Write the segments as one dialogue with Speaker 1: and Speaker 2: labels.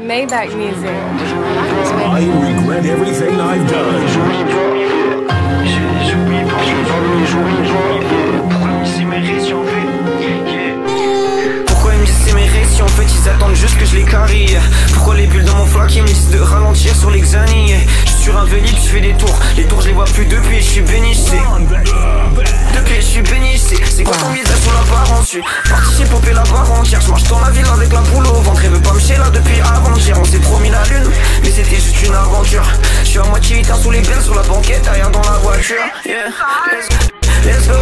Speaker 1: Maybach music.
Speaker 2: I regret everything I've done.
Speaker 3: Pourquoi ils me disent c'est mes récits, en fait ils attendent juste que je les carie. Pourquoi les bulles dans mon flac ils me disent de ralentir sur les xani. Je suis sur un vélib, je fais des tours. Les tours je les vois plus depuis, je suis béni, depuis je suis béni, c'est quoi ton visage sur la barre en dessus. Parti j'ai popé la barre entière. Je marche dans la ville avec la boule au ventre. Elle veut pas me chier là depuis avant-hier. On s'est promis la lune, mais c'était juste une aventure. Je suis à moitié éteint sous les belles sur la banquette, derrière dans la voiture. Yeah, let's go.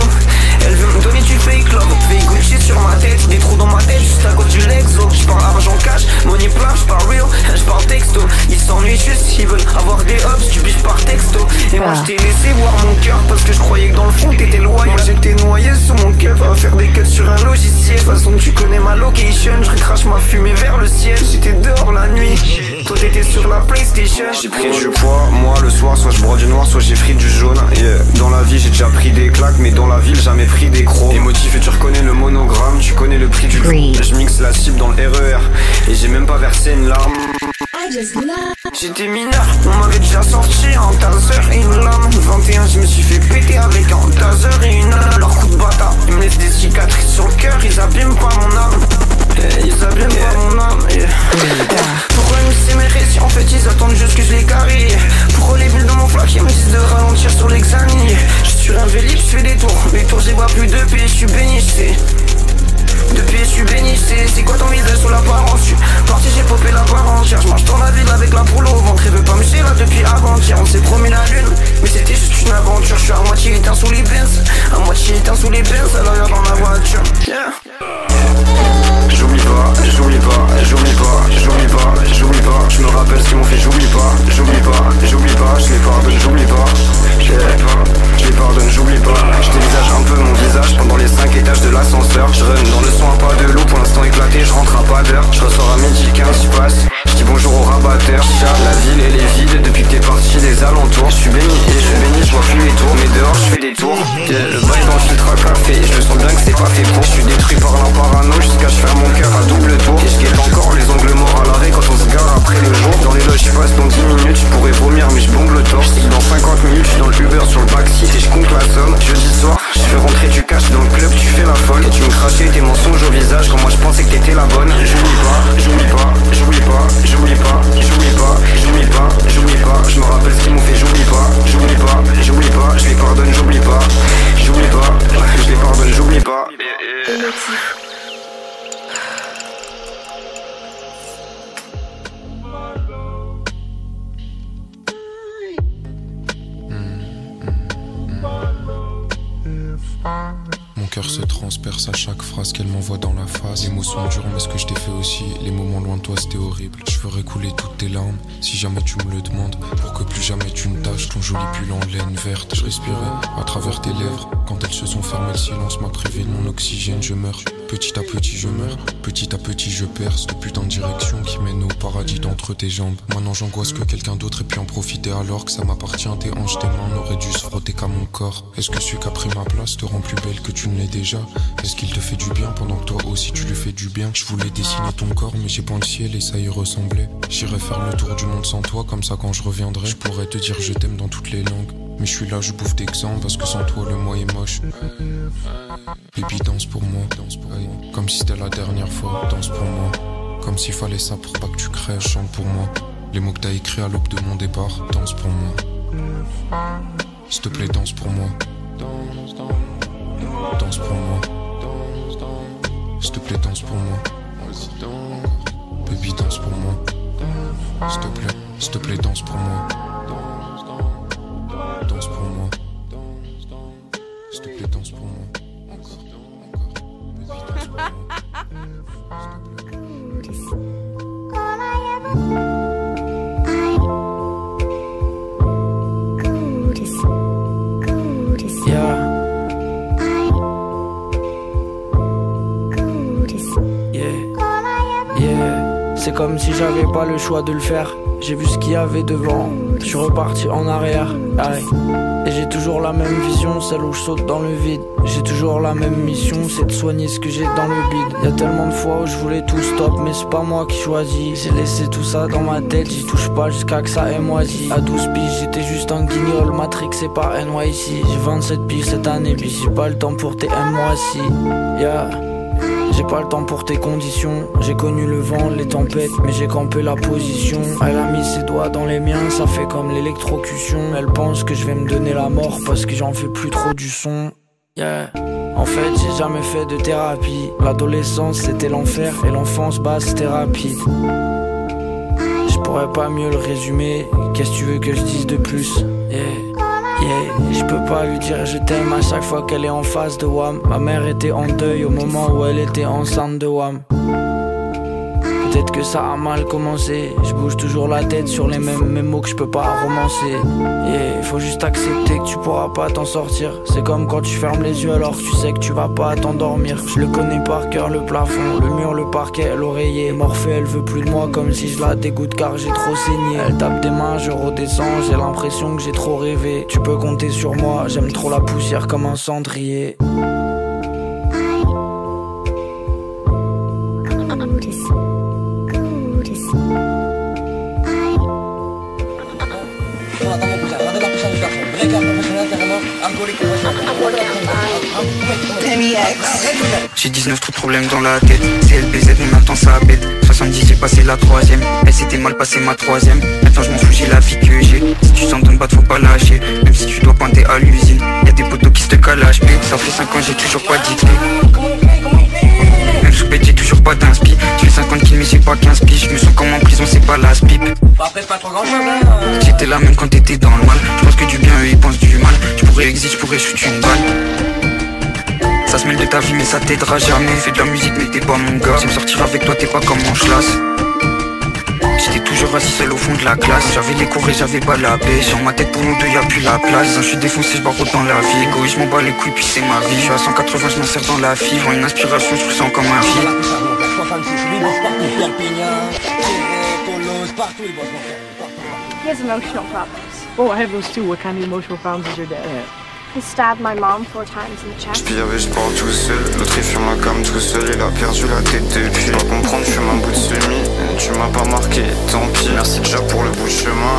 Speaker 3: Elle veut me donner du fake love, fake Gucci sur ma tête, des trous dans ma tête juste à cause du Lexo. J'parle argent cash, money plan, j'parle real, j'parle texto. Ils s'ennuient juste, ils veulent avoir des ups, tu biches par texto. Et moi j't'ai laissé voir mon cœur parce que je croyais que dans le fond t'étais loyal. Moi j'étais noyé sous mon keuf à faire des cuts sur un logiciel. De toute façon tu connais ma location, je recrache ma fumée vers le ciel. J'étais dehors la nuit, toi t'étais sur la PlayStation. J'ai pris du poids, moi le soir, soit je bois du noir, soit j'ai pris du jaune. Yeah. Dans la vie j'ai déjà pris des claques, mais dans la ville jamais pris des crocs. Émotif et tu reconnais le monogramme, tu connais le prix du prix. Je mixe la cible dans le RER et j'ai même pas versé une larme. J'étais mineur, on m'avait déjà sorti un taser et une lame. 21 je me suis fait péter avec un taser et une lame. Leur coup de bâtard, ils me laissent des cicatrices sur le cœur, ils abîment pas mon âme. Ils abîment pas mon âme. Pourquoi ils me disent c'est mes récits, en fait ils attendent juste que je les carie. Pourquoi les bulles dans mon flac ils me disent de ralentir sur l'exani. Je suis sur un vélib, je fais des tours. Les tours je les vois plus depuis, je suis béni, depuis je suis béni, c'est quoi ton visage sur la barre en dessus. Parti j'ai popé la barre entière. Je marche dans la ville avec la boule au ventre. Elle veut pas me chier là depuis avant-hier. On s'est promis la lune, mais c'était juste une aventure. Je suis à moitié éteint sous les Benz, à moitié éteint sous les Benz, à l'arrière dans la voiture. Yeah. J'oublie pas, j'oublie pas, j'oublie pas, j'oublie pas, j'oublie pas. Je me rappelle ce qu'ils m'ont fait, j'oublie pas, j'oublie pas, j'oublie pas. Je les pardonne, j'oublie pas, je les pardonne, j'oublie pas. Je dévisage un peu mon visage pendant les 5 étages de l'ascenseur. Je run dans le son à pas de loup, pour l'instant éclaté, je rentre à pas d'heure. Je ressors à midi 15, je passe, je dis bonjour au rabatteur. La ville elle est vide depuis que t'es parti des alentours. Je suis béni et je suis béni, je vois plus les tours, mais dehors je fais des tours. Le bail dans le filtre à café, je sens bien que c'est pas fait pour. Je suis détruit par l'un parano jusqu'à je faire mon cœur à double tour. Et je guette encore les ongles morts à l'arrêt quand on se gare après le jour. Dans les loges je passe dans 10 minutes, je pourrais vomir mais je bombe le torse. Et dans 50 minutes je suis dans le Uber sur le backseat et je compte la somme. Jeudi soir, je fais rentrer du cash dans le club, tu fais la folle. Et tu me crachais tes mensonges au visage quand moi je pensais que t'étais la bonne. J'oublie pas, j'oublie pas, j'oublie pas, j'oublie pas, j'oublie pas, j'oublie pas, j'oublie pas. Je me rappelle ce qu'ils m'ont fait, j'oublie pas, j'oublie pas, j'oublie pas, je les pardonne, j'oublie pas, j'oublie pas, je les pardonne, j'oublie pas.
Speaker 4: Mon cœur se transperce à chaque phrase qu'elle m'envoie dans la face. Les mots sont durs mais ce que je t'ai fait aussi. Les moments loin de toi c'était horrible. Je ferai couler toutes tes larmes si jamais tu me le demandes. Pour que plus jamais tu ne tâches ton joli pull en laine verte. Je respirais à travers tes lèvres. Quand elles se sont fermées, le silence m'a privé de mon oxygène. Je meurs, petit à petit je meurs. Petit à petit je perce de putain de direction qui mène au paradis d'entre tes jambes. Maintenant j'angoisse que quelqu'un d'autre ait pu en profiter alors que ça m'appartient. Tes hanches, tes mains n'auraient dû se frotter qu'à mon corps. Est-ce que celui qui a pris ma place te rend plus belle que tu ne l'es déjà? Est-ce qu'il te fait du bien pendant que toi aussi tu lui fais du bien? Je voulais dessiner ton corps mais j'ai pas le ciel et ça y ressemblait. J'irai faire le tour du monde sans toi, comme ça quand je reviendrai je pourrais te dire je t'aime dans toutes les langues. Mais je suis là, je bouffe d'exemple parce que sans toi le mois est moche. Baby danse pour moi, comme si c'était la dernière fois. Danse pour moi, comme s'il fallait ça pour pas que tu crèves. Chante pour moi, les mots que t'as écrits à l'aube de mon départ. Danse pour moi, s'il te plaît danse pour moi. Danse pour moi, s'il te plaît danse pour moi. Baby danse pour moi, s'il te plaît danse pour moi. Danse pour moi, s'il te plaît danse pour moi. Baby danse pour moi.
Speaker 1: C'est comme si j'avais pas le choix de le faire. J'ai vu ce qu'il y avait devant, je suis reparti en arrière. Aïe. Et j'ai toujours la même vision, celle où je saute dans le vide. J'ai toujours la même mission, c'est de soigner ce que j'ai dans le bide. Y'a tellement de fois où je voulais tout stop, mais c'est pas moi qui choisis. J'ai laissé tout ça dans ma tête, j'y touche pas jusqu'à que ça ait moisi. À 12 piges, j'étais juste un guignol, Matrix c'est pas NYC. J'ai 27 piges cette année, puis j'ai pas le temps pour tes un mois-ci. Yeah. J'ai pas le temps pour tes conditions. J'ai connu le vent, les tempêtes, mais j'ai campé la position. Elle a mis ses doigts dans les miens, ça fait comme l'électrocution. Elle pense que je vais me donner la mort parce que j'en fais plus trop du son. Yeah. En fait, j'ai jamais fait de thérapie. L'adolescence c'était l'enfer et l'enfance bah c'était rapide. Je pourrais pas mieux le résumer. Qu'est-ce que tu veux que je dise de plus? Yeah. Yeah, je peux pas lui dire je t'aime à chaque fois qu'elle est en face de Wham. Ma mère était en deuil au moment où elle était enceinte de Wham. Peut-être que ça a mal commencé. Je bouge toujours la tête sur les mêmes mots que je peux pas romancer. Yeah, faut juste accepter que tu pourras pas t'en sortir. C'est comme quand tu fermes les yeux alors que tu sais que tu vas pas t'endormir. Je le connais par cœur, le plafond, le mur, le parquet, l'oreiller. Morphée, elle veut plus de moi comme si je la dégoûte car j'ai trop saigné. Elle tape des mains, je redescends, j'ai l'impression que j'ai trop rêvé. Tu peux compter sur moi, j'aime trop la poussière comme un cendrier.
Speaker 3: J'ai 19 trop de problèmes dans la tête. CLBZ mais maintenant ça bête. 70 j'ai passé la 3ème. Elle s'était mal passé ma 3ème. Maintenant je m'en fous, j'ai la vie que j'ai. Si tu t'en donnes pas faut pas lâcher. Même si tu dois pointer à l'usine. Y'a des poteaux qui se te calachent. Ça fait 5 ans j'ai toujours pas d'idée. Même sous bête j'ai toujours pas d'inspi. Je fais 50 kills mais j'ai pas 15 piges. Je me sens comme en prison c'est pas la pipe.
Speaker 5: Après pas trop grand chose
Speaker 3: J'étais là même quand t'étais dans le mal. Je pense que du bien eux ils pensent du mal. Je pourrais exit, je pourrais shooter une balle. Ça se mêle de ta vie mais ça t'aidera jamais. Fais de la musique mais t'es pas mon gars. Si me sortir avec toi t'es pas comme mon chlasse. J'étais toujours assis seul au fond de la classe. J'avais les cours et j'avais pas la paix. Sur ma tête pour nous deux y'a plus la place. Je suis défoncé, je barre dans la vie. Égoïste, je m'en bats les couilles puis c'est ma vie. Je suis à 180, je m'en sers dans la fille. Je vois une inspiration, je ressens comme un fil.
Speaker 6: He has emotional problems.
Speaker 7: Oh, I have those too. What kind of emotional problems does your dad have?
Speaker 6: He stabbed my mom 4 times in the chest.
Speaker 8: J'pillais, je pars tout seul. L'autre il fume ma cam tout seul. Il a perdu la tête depuis. Je dois comprendre, je fume un bout de semi. Tu m'as pas marqué, tant pis. Merci déjà pour le bout de chemin.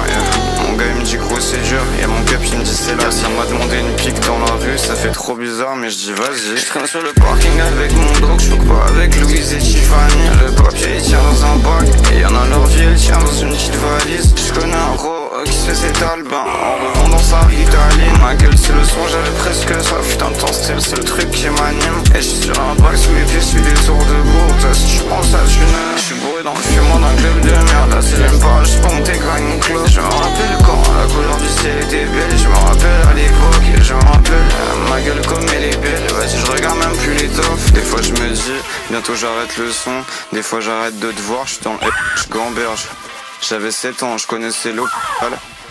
Speaker 8: Mon gars il me dit gros c'est dur. Et mon cap il me dit c'est là. Il m'a demandé une pique dans la rue. Ça fait trop bizarre mais je dis vas-y. Je traîne sur le parking avec mon dog. Je pas avec Louise et Tiffany. Le papier il tient dans un bac. Et y'en a leur vie elle tient dans une petite valise. Je connais un gros qui se fait ses talbans en revendant sa Italie. Ma gueule c'est le soir j'avais presque ça. Putain de temps c'était le seul truc qui m'anime. Et j'suis sur un bac sous les pieds, suis des tours de bourre. Si tu penses à une j'suis bourré dans le fumant d'un club de merde. Là c'est même pas, j'suis pas monté gagne mon clos. Je me rappelle quand la couleur du ciel était belle. Je me rappelle à l'époque et je me rappelle ma gueule comme elle est belle. Vas-y je regarde même plus les toffes. Des fois je me dis bientôt j'arrête le son. Des fois j'arrête de te voir, j'suis dans le j'gamberge. J'avais 7 ans, je connaissais l'eau.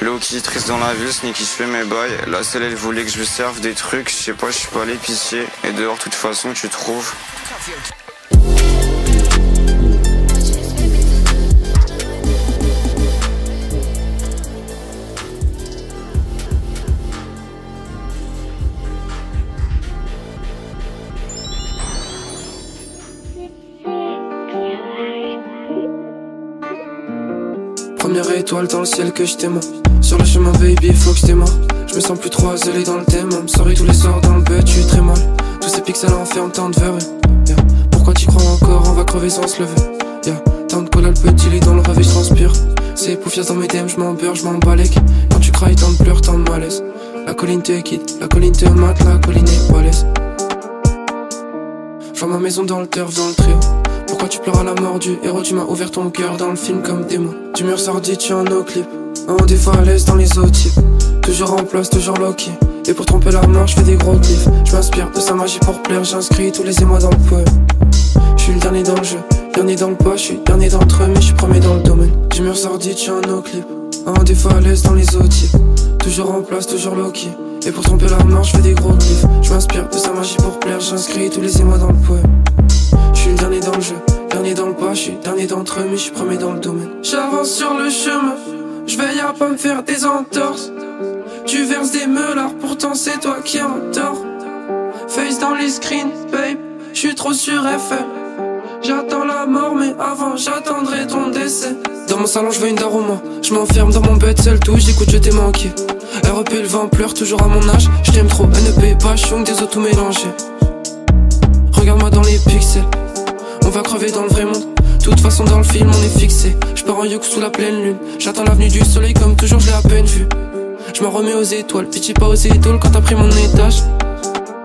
Speaker 8: L'eau qui triste dans la ville, Sneaky je fais mes bails. La selle elle voulait que je lui serve des trucs. Je sais pas, je suis pas l'épicier. Et dehors de toute façon tu trouves.
Speaker 9: Première étoile dans le ciel que je t'aime. Sur le chemin baby faut que je démarre. Je me sens plus trop zélé dans le thème. I'm sorry tous les soirs dans le bed je suis très mal. Tous ces pixels enferment tant de verre. Yeah. Pourquoi t'y crois encore, on va crever sans se lever. Yeah. Tant de cola le petit lit dans le rêve et je transpire. C'est poufias dans mes DM, je m'en beurre, je m'en balèque. Quand tu crailles tant de pleurs, tant de malaise. La colline te quitte, la colline te mate, la colline est balèze. Je vois ma maison dans le turf, dans le trio. Pourquoi tu pleures à la mort du héros? Tu m'as ouvert ton cœur dans le film comme démon. Du mur sordide, tu es un no clip. Des fois à l'aise dans les autres types. Toujours en place, toujours low-key. Et pour tromper la mort, je fais des gros clips. Je m'inspire de sa magie pour plaire. J'inscris tous les émois dans le poème. Je suis le dernier dans le jeu, dernier dans le pas. Je suis dernier d'entre eux, mais je suis premier dans le domaine. Du mur sordide, tu es un no clip. Des fois à l'aise dans les autres types. Toujours en place, toujours low-key. Et pour tromper la mort, je fais des gros clips. Je m'inspire de sa magie pour plaire. J'inscris tous les émois dans le poème. Je suis le dernier dans le jeu, Dernier dans le pas, je suis dernier d'entre eux, mais je suis premier dans le domaine. J'avance sur le chemin, je veille à pas me faire des entorses. Tu verses des meulards, pourtant c'est toi qui en tort. Face dans les screens, babe, je suis trop sur FM. J'attends la mort, mais avant j'attendrai ton décès. Dans mon salon, je veux une daroma. Je m'enferme dans mon bed seul, tout j'écoute, je t'ai manqué. REP, le vent pleure toujours à mon âge. Je t'aime trop, NEP, pas chung, des os tout mélangés. Regarde-moi dans les pixels, on va crever dans le vrai monde. Toute façon dans le film on est fixé. Je pars en yoke sous la pleine lune. J'attends l'avenue du soleil comme toujours, je l'ai à peine vu. Je m'en remets aux étoiles, pitié pas aux étoiles quand t'as pris mon étage.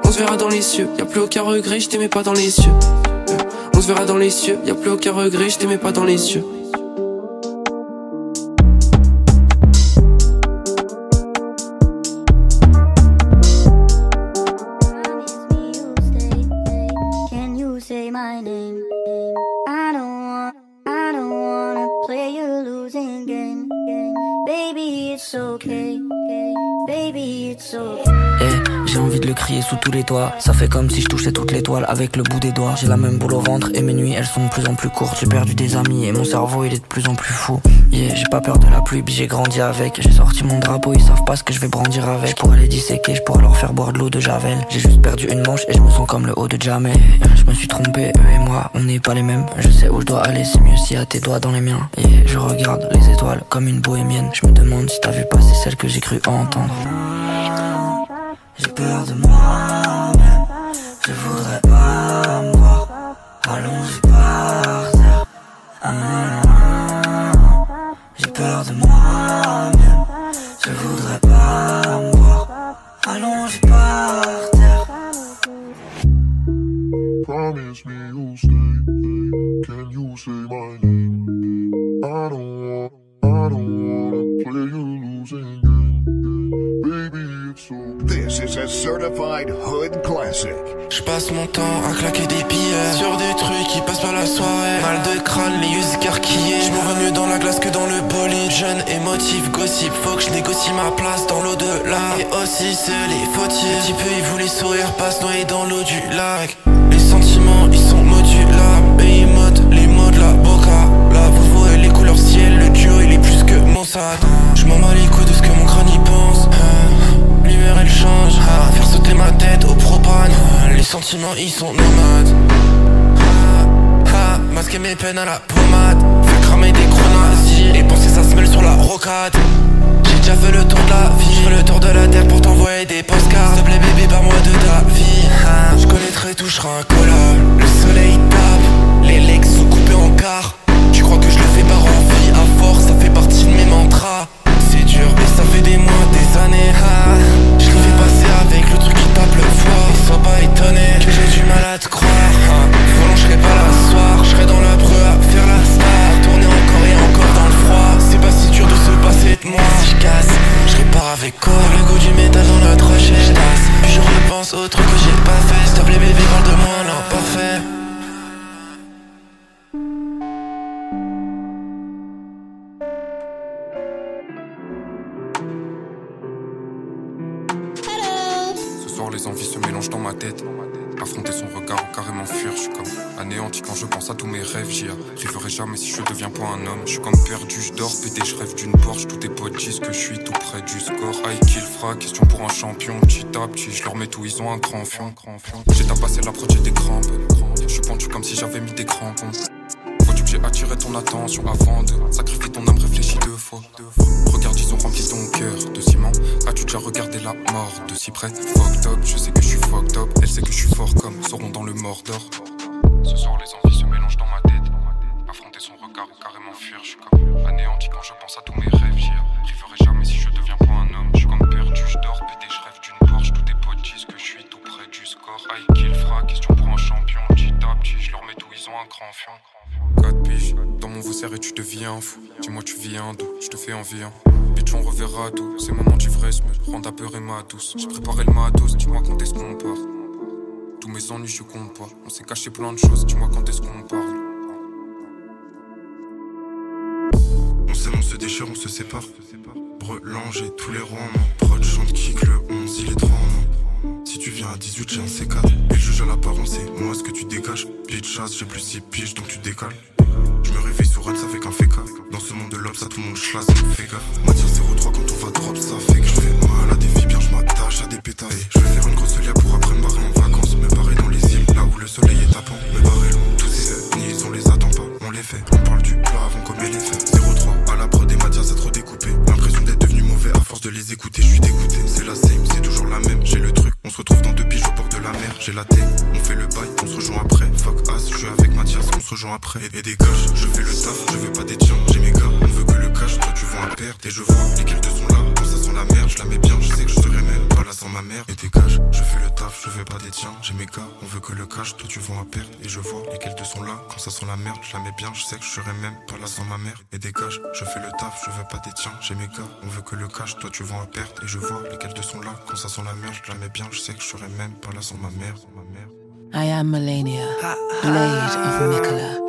Speaker 9: On se verra dans les cieux, y'a plus aucun regret, je t'aimais pas dans les cieux. On se verra dans les cieux, y'a plus aucun regret, je t'aimais pas dans les cieux.
Speaker 1: J'ai envie de le crier sous tous les toits. Ça fait comme si je touchais toutes les toiles avec le bout des doigts. J'ai la même boule au ventre et mes nuits elles sont de plus en plus courtes. J'ai perdu des amis et mon cerveau il est de plus en plus fou. Yeah, j'ai pas peur de la pluie, puis j'ai grandi avec. J'ai sorti mon drapeau, ils savent pas ce que je vais brandir avec. Je pourrais les disséquer, je pourrais leur faire boire de l'eau de Javel. J'ai juste perdu une manche et je me sens comme le haut de Jamel. Je me suis trompé, eux et moi, on n'est pas les mêmes. Je sais où je dois aller, c'est mieux si à tes doigts dans les miens. Et je regarde les étoiles comme une bohémienne. Je me demande si t'as vu passer celle que j'ai cru entendre. J'ai peur de moi-même, je voudrais pas me voir allongé par terre. J'ai peur de moi-même, je voudrais pas me voir allongé par terre.
Speaker 5: Promise me you'll stay, can you say my name? I don't wanna play you losing game, baby it's so.
Speaker 2: This is a certified hood classic.
Speaker 10: Je passe mon temps à claquer des billets sur des trucs qui passent par la soirée. Mal de crâne, les yeux écarquillés. Je me vois mieux dans la glace que dans le bolide. Jeune, émotif, gossip, faut que je négocie ma place dans l'au-delà. Et aussi seul et fautif. Petit peu il voulait sourire, passe noyé dans l'eau du lac. Les sentiments ils sont modulables et ils modent les mots de la boca. La Volvo et les couleurs ciel, le duo il est plus que Mossad. Je m'en bats les couilles de ce que mon crâne y pense. L'humeur elle change, faire sauter ma tête au propane. Les sentiments ils sont nomades. Masquer mes peines à la pommade, faire cramer des grenades et penser ça se mêle sur la rocade. J'ai déjà fait le tour de la vie, je fais le tour de la terre pour t'envoyer des postcards. S'il te plaît bébé, parle-moi de ta vie. Je connaîtrai tout, je serai incollable. Le soleil tape, les legs sont coupés en quart. Tu crois que je le fais par envie, à force ça fait partie de mes mantras. C'est dur et ça fait des mois, des années. Je le fais passer avec le truc qui tape le foie. Et sois pas étonné que j'ai du mal à te croire. Frelon, je serai pas là ce soir, je serai dans la breu à faire la star. Tourner encore et encore dans le froid. C'est pas si dur de se passer de moi. Si je casse, je répare avec quoi? Le goût du métal dans notre rocher. Je tasse, puis je repense aux trucs que j'ai pas fait. S'il te plaît bébé, parle de moi, non pas fait.
Speaker 4: Les envies se mélangent dans ma tête. Affronter son regard ou carrément fuir. Je suis comme anéanti quand je pense à tous mes rêves. J'y arriverai jamais si je deviens pas un homme. Je suis comme perdu, je dors pété, je rêve d'une Porsche. Tous tes potes disent que je suis tout près du score. Aïe qui le fera, question pour un champion. Petit à petit, je leur mets tout, ils ont un grand fion. J'ai tabassé l'approche, j'ai des crampes. Je suis pendu comme si j'avais mis des crampons. Faut-tu que j'ai attiré ton attention avant de sacrifier ton âme, réfléchis deux fois. Regarde, ils ont rempli ton cœur de ciment. As-tu déjà regardé la mort de si près? Fucked up, je sais que je suis fucked up. Elle sait que je suis fort comme seront dans le Mordor. Ce soir les envies se mélangent dans ma tête. Affronter son regard ou carrément fuir. Je suis comme anéanti quand je pense à tous mes rêves. J'y arriverai jamais si je deviens pas un homme. Je suis comme perdu, je dors pété, je rêve d'une Porsche. Tous tes potes disent que je suis tout près du score. Aïe qui le fera, question pour un champion. Petit à petit, je leur mets tout, ils ont un grand fion. 4 piges, dans mon vous serré tu deviens fou. Dis-moi tu viens d'où, je te fais envie hein. Bitch on reverra tout, ces moments d'ivresse me rendent apeuré ma douce. J'ai préparé le matos, dis-moi quand est-ce qu'on part. Tous mes ennuis je compte pas, on s'est caché plein de choses, dis-moi quand est-ce qu'on parle. On s'aime, on se déchire, on se sépare. Brelan, j'ai tous les rois en main. Prod, chante, kick, le 11, il est 3 en main. Si tu viens à 18, j'ai un C4. Et le juge à l'apparence, c'est moi ce que tu dégages.
Speaker 8: pitch chasse, j'ai plus 6 piges donc tu décales. Je me réveille sur Anne, ça fait qu'un féca. Dans ce monde de l'obs, ça tout le monde chlasse, donc fais gaffe. Matière 03 quand on va drop, ça fait que je fais mal à des filles bien, je m'attache à des pétasses. Je vais faire une grosse lia pour après me barrer en vacances. Me barrer dans les îles, là où le soleil est tapant. Me barrer loin, tous ces nids, on les attend pas, on les fait. On parle du plat avant qu'on met les faits. 03 à la prod des matières, c'est trop découpé. L'impression d'être devenu mauvais à force de les écouter, je suis dégoûté. C'est la same, c'est toujours la même. J'ai le truc, on se retrouve dans 2 piges au bord de la mer. J'ai la tête, on fait le bail, on se rejoint après. Fuck ass, je suis avec Mathias, on se rejoint après. Et dégage, je fais le taf, je veux pas des tiens, j'ai mes gars. On veut que le cash, toi tu vends à perte. Et je vois lesquels te sont là, quand ça sent la merde, je la mets bien, je sais que je serai même pas là sans ma mère. Et dégage, je fais le taf, je veux pas des tiens, j'ai mes gars. On veut que le cash, toi tu vends à perte. Et je vois lesquels te sont là, quand ça sent la merde, je la mets bien, je sais que je serai même pas là sans ma mère. Et dégage, je fais le taf, je veux pas des tiens, j'ai mes gars. On veut que le cash, toi tu vends à perte. Et je vois lesquels te sont là, quand ça sent la merde, je la mets bien, je sais que je serai même pas là sans ma mère.
Speaker 11: I am Melania, Blade of Mikola,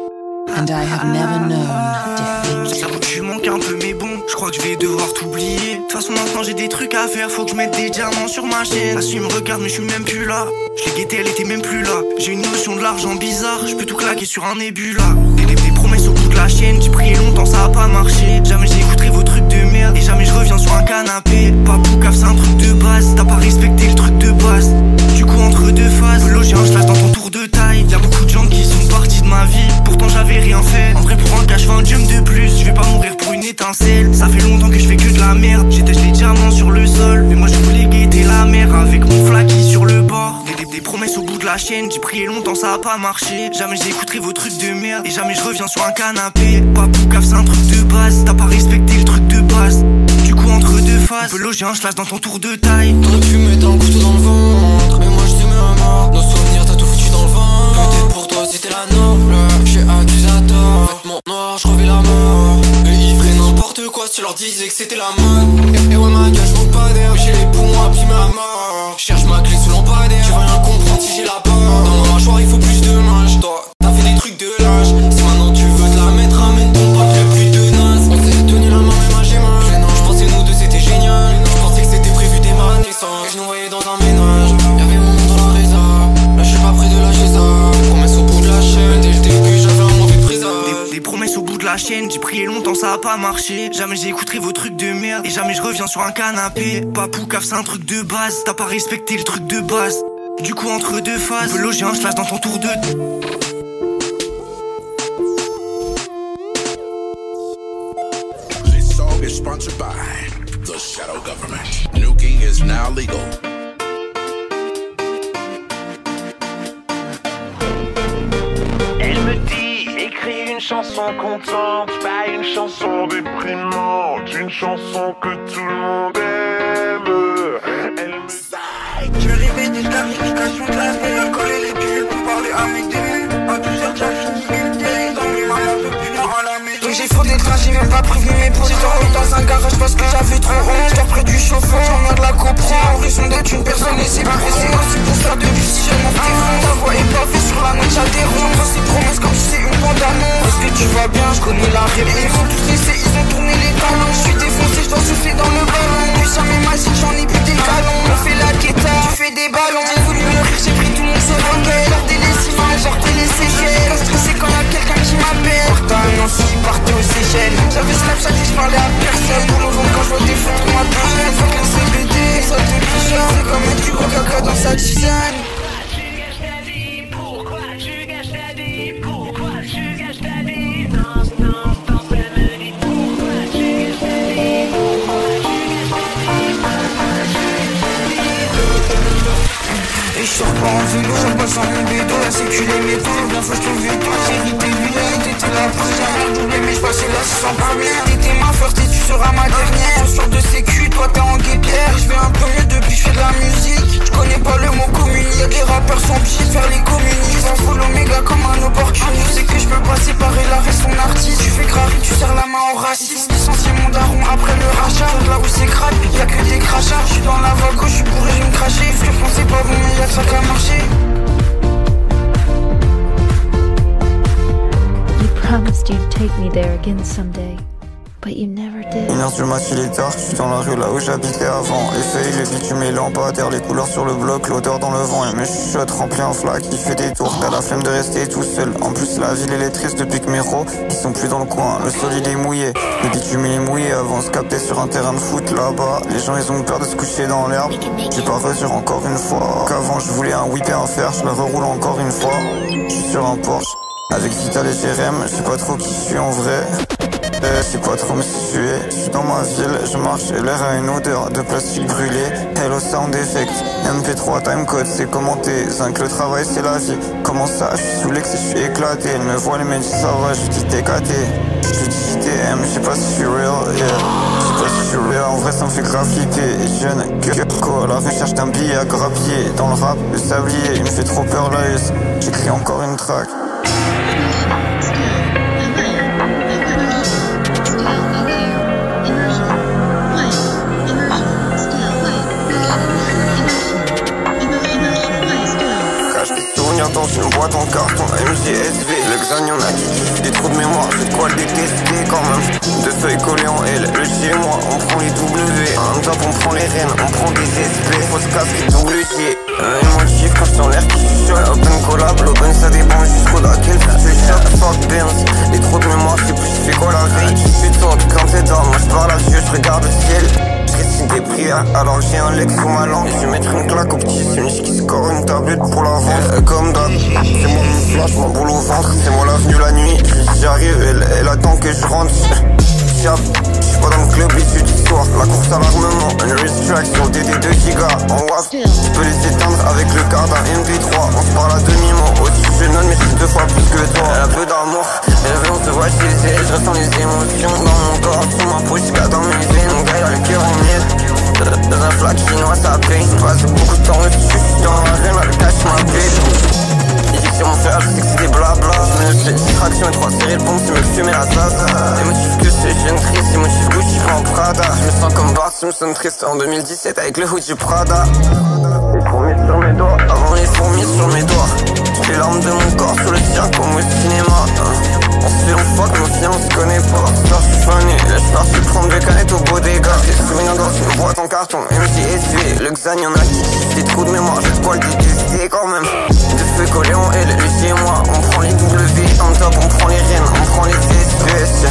Speaker 11: and I have never known defeat.
Speaker 3: J'avoue que tu manques un peu mais bon, je crois que je vais devoir t'oublier. De toute façon maintenant j'ai des trucs à faire, faut que je mette des diamants sur ma chaîne. La suite me regarde mais je suis même plus là. Je l'ai guettée, elle était même plus là. J'ai une notion de l'argent bizarre, je peux tout claquer sur un nébula. Des promesses au bout de la chaîne, j'ai prié longtemps ça a pas marché. Jamais j'écouterai vos trucs de merde et jamais je reviens sur un canapé. Papou caf c'est un truc de base, t'as pas respecté le truc de base. Du coup entre deux phases, loger un slash dans ton tour de taille. Y'a beaucoup de gens qui sont partis de ma vie, pourtant j'avais rien fait. En vrai pour un cash, je fais un jump de plus. Je vais pas mourir pour une étincelle. Ça fait longtemps que je fais que de la merde. J'étais les diamants sur le sol, mais moi je voulais guetter la mer avec mon flaky sur le bord. Des promesses au bout de la chaîne, j'ai prié longtemps ça a pas marché. Jamais j'écouterai vos trucs de merde et jamais je reviens sur un canapé. Papou caf c'est un truc de base, t'as pas respecté le truc de base. Du coup entre deux phases, peux loger un slash dans ton tour de taille.
Speaker 9: T'aurais pu mettre un couteau dans le ventre, mais moi je t'aimais à mort. Nos souvenirs t'as tout foutu dans le vent. Peut-être pour toi c'était la norme. J'suis accusateur, vêtements noirs, j'revais la mort. Eux ils feraient n'importe quoi si tu leur disais que c'était la mode. Et ouais ma gueule j'manque pas d'air, j'ai les poumons abîmés à mort. Cherche ma clé sous lampadaire, tu vas rien comprendre si j'ai la porte. Dans ma mâchoire il faut plus de mâche. Toi t'as fait des trucs de lâche, si maintenant tu veux te la mettre, ramène ton pote, y'a plus de naze. On s'est tenu la main même à j'ai mal. J'pensais nous deux c'était génial, j'pensais que c'était prévu dès ma naissance. Je nous voyais dans un ménage, y'avait mon nom dans la résa. Là j'suis pas près de lâcher ça. Promesses au bout de la chaîne, dès le début j'avais un mauvais présage.
Speaker 3: Des promesses au bout de la chaîne, j'ai prié longtemps ça a pas marché. Jamais j'écouterai vos trucs de merde et jamais je reviens sur un canapé. Papou caf c'est un truc de base, t'as pas respecté le truc de base. Du coup entre deux phases, peux loger un slash dans ton tour de...
Speaker 2: This song is sponsored by the Shadow Government. Nuking is now legal.
Speaker 12: Elle me dit, écris une chanson contente, pas une chanson déprimante, une chanson que tout le monde aime. Elle me dit...
Speaker 13: Je me réveille des clarifications de la veille, coller les pilules pour parler à mes débuts. À 12h déjà fini une télé, dans mes mamans veut plus à la maison. J'ai fait des trains, j'ai même pas prévenu mes potes. J'ai dormi dans un garage parce que j'avais trop honte. J'dors près du chauffeur, j'emmerde la copro. En raison d'être une personne et c'est pas c'est aussi pour faire de lui si je m'en téléphone. Ta voix est pavée sur la note, j'adhérente. Dans ces promesses comme si c'est une bande-annonce. Est-ce que tu vas bien, je connais la réalité. Ils ont tous laissé, ils ont tourné les talons. Je suis défoncé, je dois souffler dans le ballon. Plus jamais magique, j'en ai plus des galons. On fait la quêta, tu fais des ballons. J'ai voulu me rire, j'ai pris tout mon cerveau. Gardez les images, sortez les séquelles. Quand stressé quand y'a quelqu'un qui m'appelle. Partant à Nancy, partez aux Seychelles. J'avais Snapchat et j'parlais à personne. Pour le vent quand je vois des photos, ma bouche. Une fois que le CBD, ça te touche. C'est comme mettre du gros caca dans sa tisane.
Speaker 12: Pourquoi tu gâches ta vie? Pourquoi tu gâches ta vie? Non, non, non, elle me dit pourquoi tu gâches ta vie? Pourquoi tu gâches ta vie?
Speaker 13: Et je sors pas en vélo, je passe en mon bédo. La sécu les métaux, bien faut que je trouve veto. J'ai hérité vilain, t'étais la première. Doublé mais je passais là, ça sent pas bien. T'étais ma first et tu seras ma dernière. Sur de sécu, toi t'es en guépière. Je vais un peu mieux depuis je fais de la musique. Je connais pas le mot communi. Y'a des rappeurs sans pied, faire les communistes. Je follow l'oméga comme un opportuniste. Je sais que je peux pas séparer l'art et son artiste. Tu fais graver, tu serres la main au raciste. Licencier mon daron après le rachat. Là où c'est crade, y'a que des crachats. Je suis dans la voie gauche, je suis bourré, je me cracher. Ce que je pensais pas bon, mais y'a que ça qui a marché.
Speaker 14: You promised you'd take me there again someday,
Speaker 6: but you never did.
Speaker 8: 1h du mat, il est tard, je suis dans la rue là où j'habitais avant. Les feuilles, le bitume, les lampadaires, les couleurs sur le bloc, l'odeur dans le vent. Et mes chuchotes remplis en flaque, il fait des tours. T'as la flemme de rester tout seul. En plus, la ville elle est triste depuis que mes ros, ils sont plus dans le coin. Le sol il est mouillé, le bitume il est mouillé. Avant, on se captait sur un terrain de foot là-bas. Les gens ils ont peur de se coucher dans l'herbe. J'ai pas redire encore une fois qu'avant je voulais un whip et un fer, je le reroule encore une fois. Je suis sur un Porsche avec Vital et Jérém, je sais pas trop qui je suis en vrai. Je sais pas trop me situer, je suis dans ma ville, je marche et l'air a une odeur de plastique brûlé. Hello Sound Effect, MP3 timecode, c'est commenté. Zinc, le travail c'est la vie. Comment ça, je suis sous l'ex et je suis éclaté. Elle me voit, les mecs disent ça va, je dis TKT. Je dis TM, je sais pas si je suis real, yeah. Je sais pas si je suis real, en vrai ça me fait grave flipper. Et jeune que à la recherche d'un billet à grappiller. Dans le rap, le sablier, il me fait trop peur la US. J'écris encore une track. Dans une boîte en carton MGSV. Le xan y'en a qui kiffent des trous de mémoire. J'ai de quoi le détester quand même. Deux feuilles collées en L, le chez moi. On prend les W, un top on prend les rênes. On prend des SP, fausse casque et double J. Et moi le chiffre quand je suis en l'air qui chuchote. Open collab, l'open ça dépend jusqu'au à quel faire tu choc. Fuck Benz, les trous de mémoire, je sais plus je fais quoi la veille. Tu fais toi quand t'es d'or, moi je parle à Dieu, je regarde le ciel. Récite des prières, alors j'ai un lex sous ma langue. Je vais mettre une claque au petit Sunich qui score une tablette pour la vente. Comme d'hab, c'est moi mon flash, ma boule au ventre. C'est moi l'avenue la nuit, j'arrive, elle attend que je rentre. Je suis pas dans le club issu du soir. La course à l'armement, une wrist track sur DD 2 gigas en WAV. Tu peux les éteindre avec le card d'un MP3. On se parle à demi-mot, aussi je donne mais c'est 2 fois plus que toi. Elle a peu d'amour, elle veut on se voit chez elle. Je ressens les émotions dans mon corps, sous ma peau jusqu'à dans mes veines. Mon gars il a le cœur en miel. Dans un flag chinois ça paye. Je passe beaucoup de temps dessus, dans la reine, là le cash m'appelle. Sur mon frère, je sais que c'est des blabla. Mais j'ai distraction et 3 séries de bombes, c'est mieux que fumer la zaza. Les motifs que c'est jeune triste, les motifs Gucci en Prada. Je me sens comme Bart Simpson triste en 2017 avec le hood du Prada. Les fourmis sur mes doigts, avant les fourmis sur mes doigts. Les larmes de mon corps sur le tien comme au cinéma. On se fait on fuck, mais au final on se connaît pas. Ce soir je suis fané, là je suis parti prendre 2 canettes au bodega. Des souvenirs dans une boîte en carton, MGSV. Le xan y'en a qui kiffent des trous de mémoire, j'ai de quoi le détester quand même. Deux feux collés en L, le chez moi. On prend les W, en top on prend les rênes, on prend les SPS.